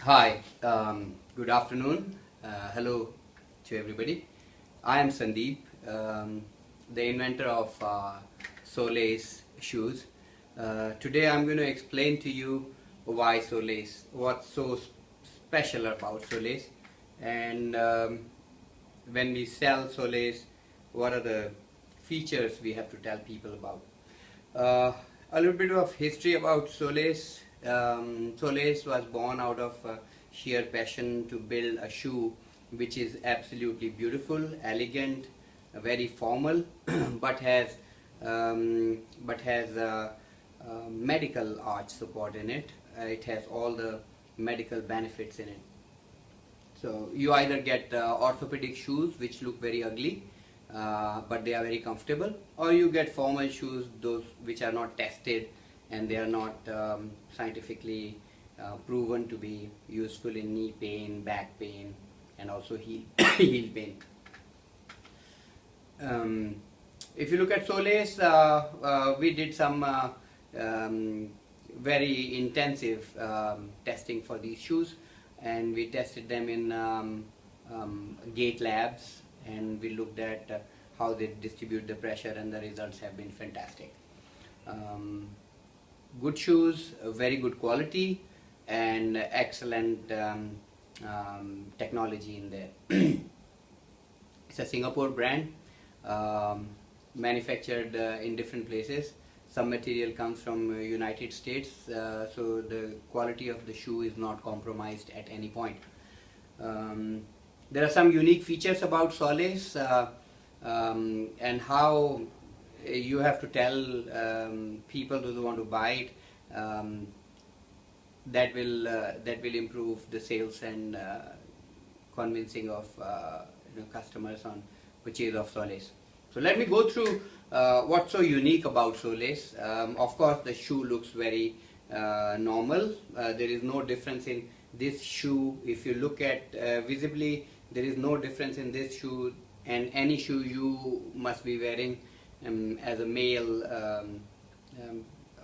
Hi, good afternoon. Hello to everybody. I am Sandeep, the inventor of Solace shoes. Today I'm going to explain to you why Solace, what's so special about Solace, and when we sell Solace, what are the features we have to tell people about. A little bit of history about Solace. Solace was born out of sheer passion to build a shoe which is absolutely beautiful, elegant, very formal, but has medical arch support in it. It has all the medical benefits in it. So you either get orthopedic shoes which look very ugly, but they are very comfortable, or you get formal shoes, those which are not tested and they are not scientifically proven to be useful in knee pain, back pain, and also heel pain. If you look at Solace, we did some very intensive testing for these shoes, and we tested them in gate labs, and we looked at how they distribute the pressure, and the results have been fantastic. Good shoes, very good quality, and excellent technology in there. It's a Singapore brand, manufactured in different places. Some material comes from United States, so the quality of the shoe is not compromised at any point. There are some unique features about Solace, and how you have to tell people those who want to buy it. That will improve the sales and convincing of customers on purchase of Solace. So let me go through what's so unique about Solace. Of course, the shoe looks very normal. There is no difference in this shoe. If you look at visibly, there is no difference in this shoe and any shoe you must be wearing as a male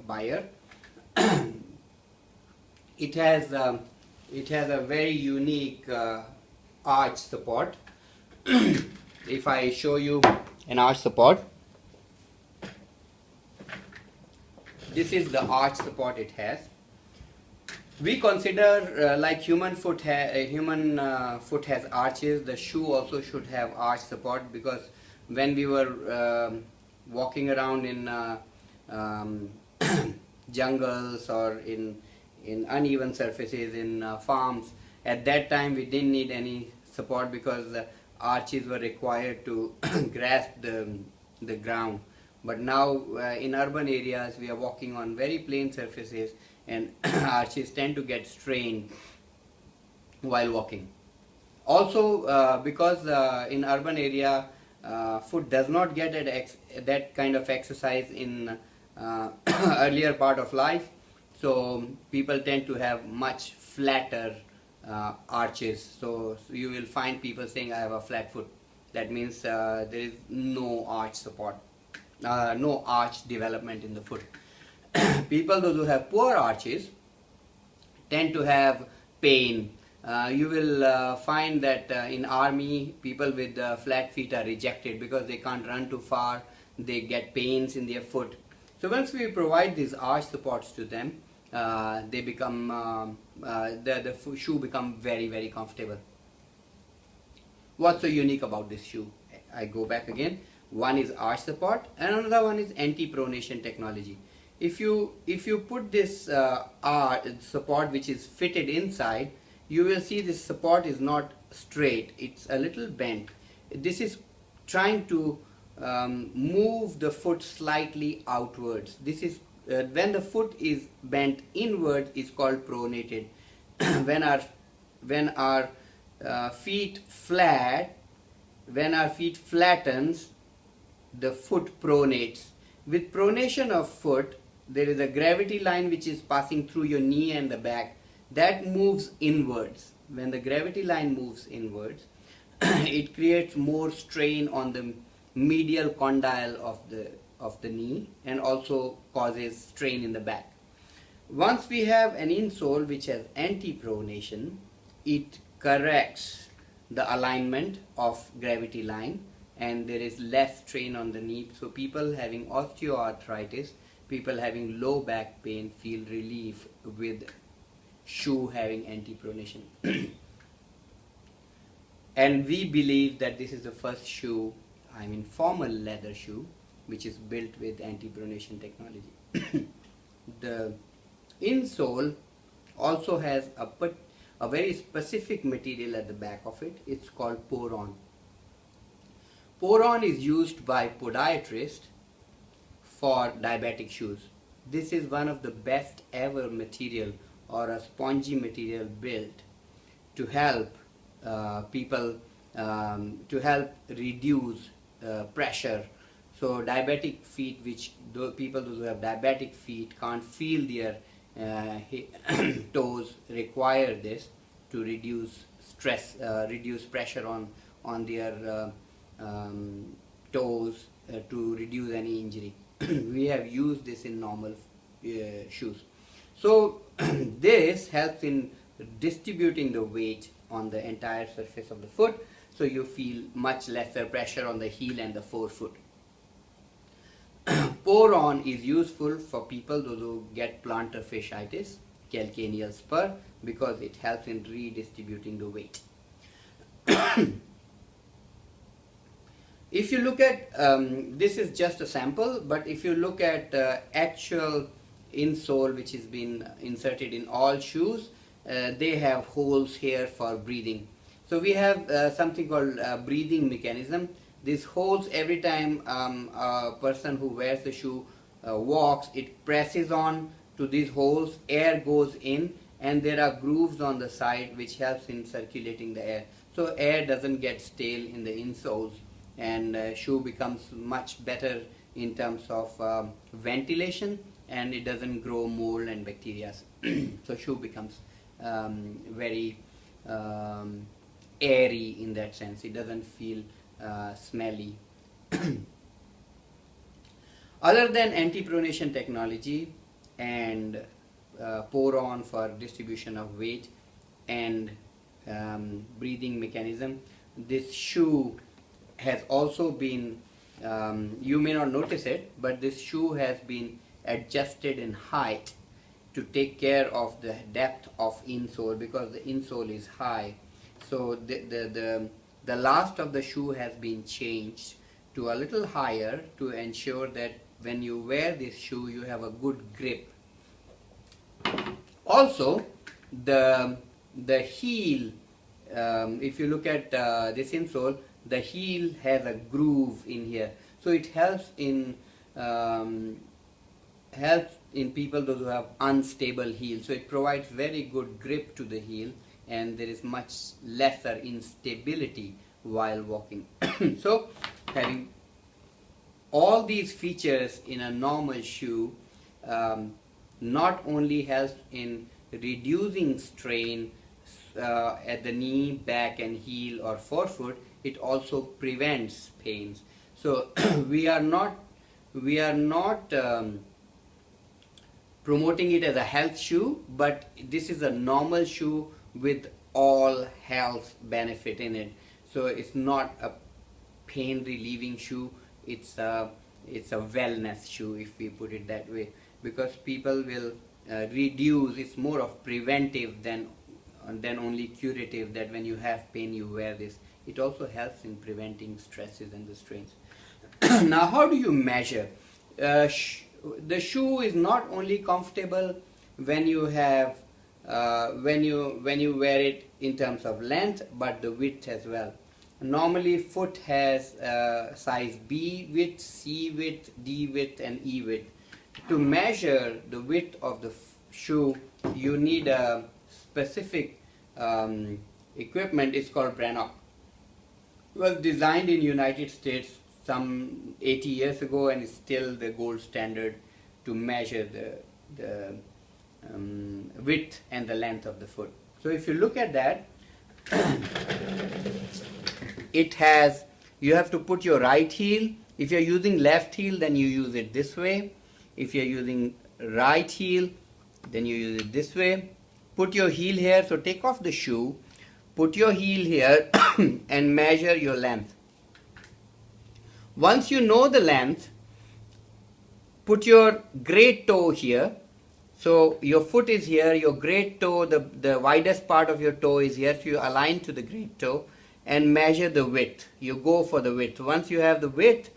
buyer. It has a very unique arch support. If I show you an arch support, this is the arch support it has. We consider like human foot has arches, the shoe also should have arch support, because when we were walking around in jungles or in uneven surfaces in farms, at that time we didn't need any support because the arches were required to grasp the ground. But now in urban areas we are walking on very plain surfaces, and arches tend to get strained while walking. Also because in urban area foot does not get that kind of exercise in earlier part of life, so people tend to have much flatter arches. So you will find people saying I have a flat foot. That means there is no arch support, no arch development in the foot. People those who have poor arches tend to have pain. You will find that in army, people with flat feet are rejected because they can't run too far, they get pains in their foot. So once we provide these arch supports to them, they become the shoe become very, very comfortable. What's so unique about this shoe? I go back again. One is arch support, and another one is anti-pronation technology. If you put this support which is fitted inside, you will see this support is not straight, it's a little bent. This is trying to move the foot slightly outwards. This is when the foot is bent inward is called pronated. when our feet flattens, the foot pronates. With pronation of foot, there is a gravity line which is passing through your knee and the back. That moves inwards. When the gravity line moves inwards, it creates more strain on the medial condyle of the knee, and also causes strain in the back. Once we have an insole which has anti-pronation, it corrects the alignment of gravity line and there is less strain on the knee. So people having osteoarthritis, people having low back pain feel relief with shoe having anti-pronation. And we believe that this is the first shoe, I mean formal leather shoe, which is built with anti-pronation technology. The insole also has a very specific material at the back of it. It's called poron. Poron is used by podiatrists for diabetic shoes. This is one of the best ever material or a spongy material built to help people to help reduce pressure. So diabetic feet, which those who have diabetic feet can't feel their toes, require this to reduce stress, reduce pressure on their toes, to reduce any injury. We have used this in normal shoes. So this helps in distributing the weight on the entire surface of the foot, so you feel much lesser pressure on the heel and the forefoot. Poron is useful for people who get plantar fasciitis, calcaneal spur, because it helps in redistributing the weight. If you look at, this is just a sample, but if you look at actual insole which has been inserted in all shoes, they have holes here for breathing. So we have something called breathing mechanism. These holes, every time a person who wears the shoe walks, it presses on to these holes, air goes in, and there are grooves on the side which helps in circulating the air. So air doesn't get stale in the insoles, and shoe becomes much better in terms of ventilation, and it doesn't grow mold and bacteria. So shoe becomes very airy in that sense. It doesn't feel smelly. Other than anti-pronation technology and poron for distribution of weight and breathing mechanism, this shoe has also been, you may not notice it, but this shoe has been adjusted in height to take care of the depth of insole, because the insole is high. So the last of the shoe has been changed to a little higher to ensure that when you wear this shoe you have a good grip. Also the heel, if you look at this insole, the heel has a groove in here, so it helps in people those who have unstable heel. So it provides very good grip to the heel, and there is much lesser instability while walking. So having all these features in a normal shoe not only helps in reducing strain at the knee, back and heel or forefoot, it also prevents pains. So we are not promoting it as a health shoe, but this is a normal shoe with all health benefit in it. So it's not a pain relieving shoe, it's a wellness shoe, if we put it that way, because people will reduce. It's more of preventive than only curative, that when you have pain you wear this. It also helps in preventing stresses and the strains. Now how do you measure? The shoe is not only comfortable when you have when you wear it in terms of length, but the width as well. Normally foot has size B width, C width, D width and E width. To measure the width of the shoe you need a specific equipment. It's called Brannock. It was designed in United States some 80 years ago and is still the gold standard to measure the width and the length of the foot. So if you look at that, it has, you have to put your right heel. If you're using left heel, then you use it this way. If you're using right heel, then you use it this way. Put your heel here, so take off the shoe, put your heel here and measure your length. Once you know the length, put your great toe here. So your foot is here, your great toe, the widest part of your toe is here, so you align to the great toe and measure the width. You go for the width. Once you have the width,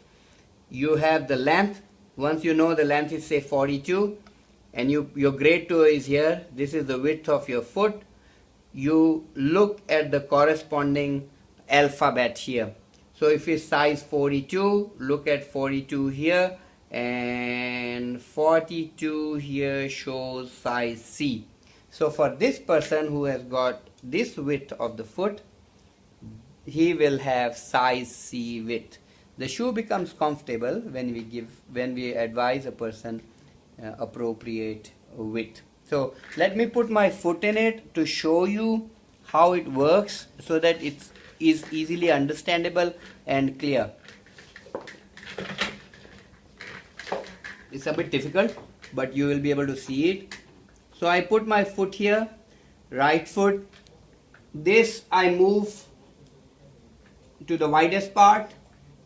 you have the length. Once you know the length is say 42 and your great toe is here, this is the width of your foot. You look at the corresponding alphabet here. So if it's size 42, look at 42 here, and 42 here shows size C. So for this person who has got this width of the foot, he will have size C width. The shoe becomes comfortable when we advise a person appropriate width. So let me put my foot in it to show you how it works, so that it is easily understandable and clear. It's a bit difficult, but you will be able to see it. So I put my foot here, right foot. This I move to the widest part.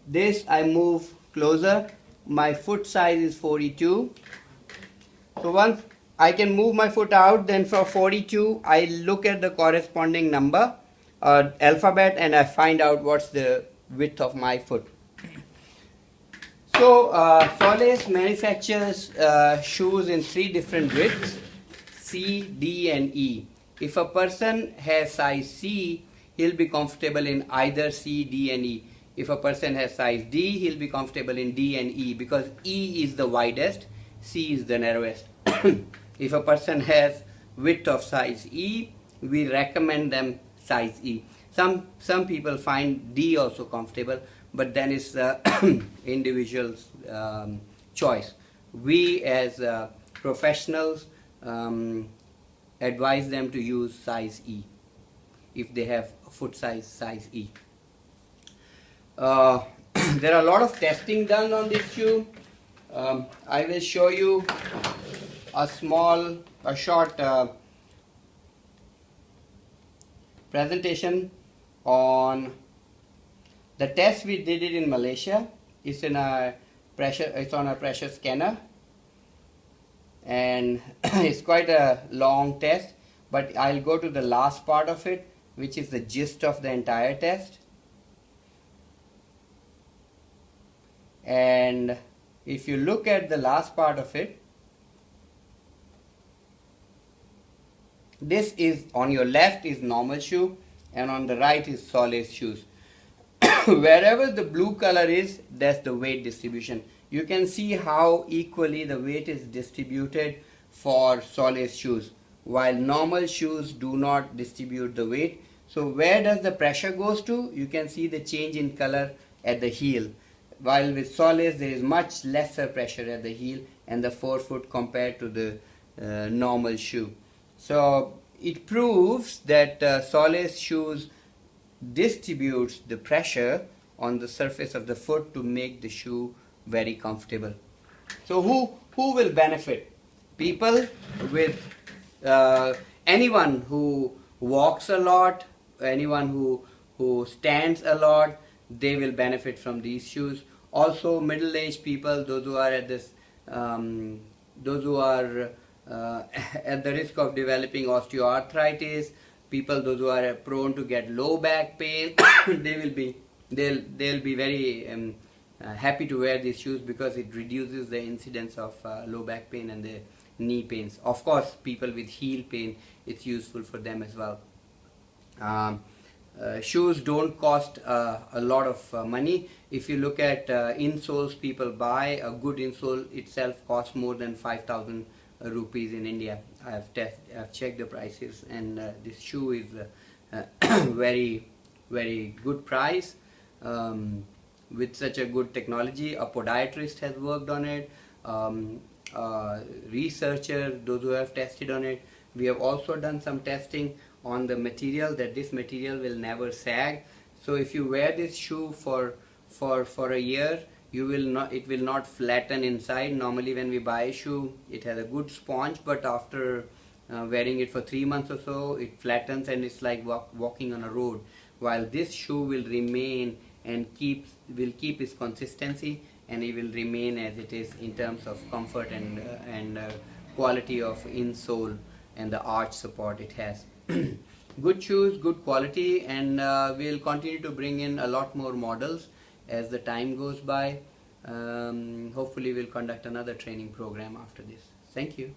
This I move closer. My foot size is 42. So once I can move my foot out, then for 42 I look at the corresponding number or alphabet and I find out what's the width of my foot. So Solace manufactures shoes in 3 different widths: C, D and E. If a person has size C, he'll be comfortable in either C, D and E. If a person has size D, he'll be comfortable in D and E, because E is the widest, C is the narrowest. If a person has width of size E, we recommend them size E. Some people find D also comfortable, but then it's individual's choice. We as professionals advise them to use size E if they have foot size E. There are a lot of testing done on this shoe. I will show you a short presentation on the test we did it in Malaysia. It's on a pressure scanner, and it's quite a long test, but I'll go to the last part of it, which is the gist of the entire test. And if you look at the last part of it, this is on your left is normal shoe and on the right is Solace shoes. Wherever the blue color is, that's the weight distribution. You can see how equally the weight is distributed for Solace shoes, while normal shoes do not distribute the weight. So where does the pressure goes to? You can see the change in color at the heel. While with Solace there is much lesser pressure at the heel and the forefoot compared to the normal shoe. So it proves that Solace shoes distributes the pressure on the surface of the foot to make the shoe very comfortable. So who will benefit? People with anyone who walks a lot, anyone who stands a lot, they will benefit from these shoes. Also middle-aged people, those who are at this those who are at the risk of developing osteoarthritis, those who are prone to get low back pain, they'll be very happy to wear these shoes, because it reduces the incidence of low back pain and the knee pains. Of course, people with heel pain, it's useful for them as well. Shoes don't cost a lot of money. If you look at insoles people buy, a good insole itself costs more than 5,000 rupees in India. I've checked the prices, and this shoe is very good price, with such a good technology. A podiatrist has worked on it, researcher, those who have tested on it. We have also done some testing on the material, that this material will never sag. So if you wear this shoe for a year, you will not, it will not flatten inside. Normally when we buy a shoe, it has a good sponge, but after wearing it for 3 months or so, it flattens and it's like walking on a road. While this shoe will remain and will keep its consistency, and it will remain as it is in terms of comfort and quality of insole and the arch support it has. Good shoes, good quality, and we'll continue to bring in a lot more models as the time goes by. Hopefully we'll conduct another training program after this. Thank you.